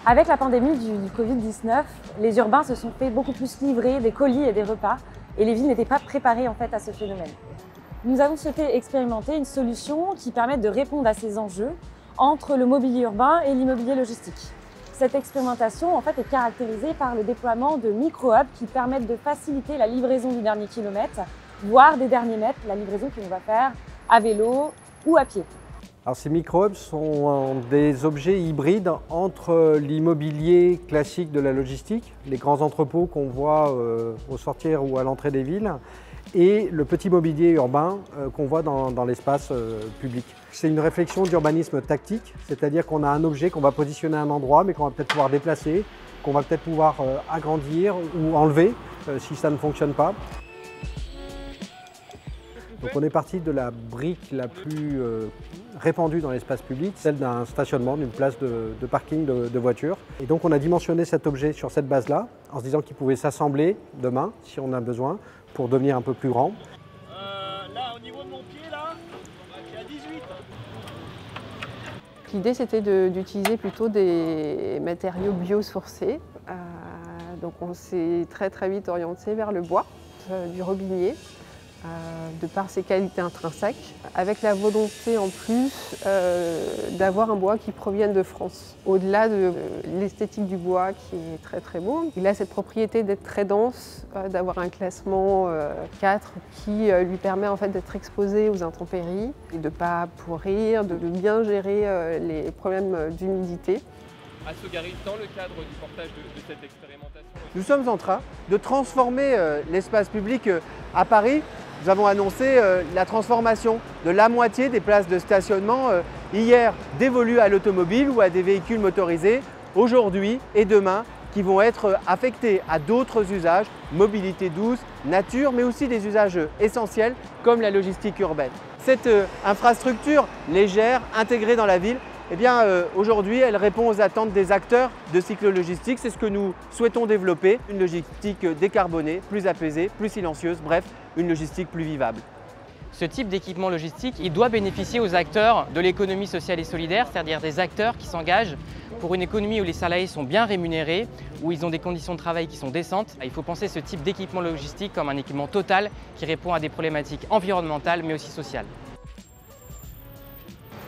Avec la pandémie du Covid-19, les urbains se sont fait beaucoup plus livrer des colis et des repas et les villes n'étaient pas préparées en fait à ce phénomène. Nous avons souhaité expérimenter une solution qui permette de répondre à ces enjeux entre le mobilier urbain et l'immobilier logistique. Cette expérimentation en fait est caractérisée par le déploiement de micro-hubs qui permettent de faciliter la livraison du dernier kilomètre, voire des derniers mètres, la livraison que l'on va faire à vélo ou à pied. Alors ces micro-hubs sont des objets hybrides entre l'immobilier classique de la logistique, les grands entrepôts qu'on voit au sortir ou à l'entrée des villes, et le petit mobilier urbain qu'on voit dans l'espace public. C'est une réflexion d'urbanisme tactique, c'est-à-dire qu'on a un objet qu'on va positionner à un endroit mais qu'on va peut-être pouvoir déplacer, qu'on va peut-être pouvoir agrandir ou enlever si ça ne fonctionne pas. Donc on est parti de la brique la plus répandue dans l'espace public, celle d'un stationnement, d'une place de parking de voitures. Et donc on a dimensionné cet objet sur cette base-là, en se disant qu'il pouvait s'assembler demain, si on a besoin, pour devenir un peu plus grand. Là, au niveau de mon pied, là, je suis à 18. L'idée, c'était d'utiliser plutôt des matériaux biosourcés. Donc on s'est très vite orienté vers le bois, du robinier. De par ses qualités intrinsèques, avec la volonté en plus d'avoir un bois qui provienne de France. Au-delà de l'esthétique du bois qui est très beau, il a cette propriété d'être très dense, d'avoir un classement 4 qui lui permet en fait d'être exposé aux intempéries, et de ne pas pourrir, de bien gérer les problèmes d'humidité. À Sogaris, dans le cadre du portage de cette expérimentation. Nous sommes en train de transformer l'espace public à Paris. Nous avons annoncé la transformation de la moitié des places de stationnement hier dévolues à l'automobile ou à des véhicules motorisés, aujourd'hui et demain, qui vont être affectés à d'autres usages, mobilité douce, nature, mais aussi des usages essentiels comme la logistique urbaine. Cette infrastructure légère, intégrée dans la ville, eh bien, aujourd'hui, elle répond aux attentes des acteurs de cyclo-logistique. C'est ce que nous souhaitons développer, une logistique décarbonée, plus apaisée, plus silencieuse, bref, une logistique plus vivable. Ce type d'équipement logistique, il doit bénéficier aux acteurs de l'économie sociale et solidaire, c'est-à-dire des acteurs qui s'engagent pour une économie où les salariés sont bien rémunérés, où ils ont des conditions de travail qui sont décentes. Il faut penser ce type d'équipement logistique comme un équipement total qui répond à des problématiques environnementales mais aussi sociales.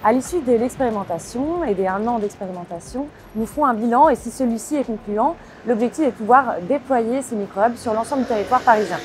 À l'issue de l'expérimentation et des 1 an d'expérimentation, nous ferons un bilan et si celui-ci est concluant, l'objectif est de pouvoir déployer ces micro-hubs sur l'ensemble du territoire parisien.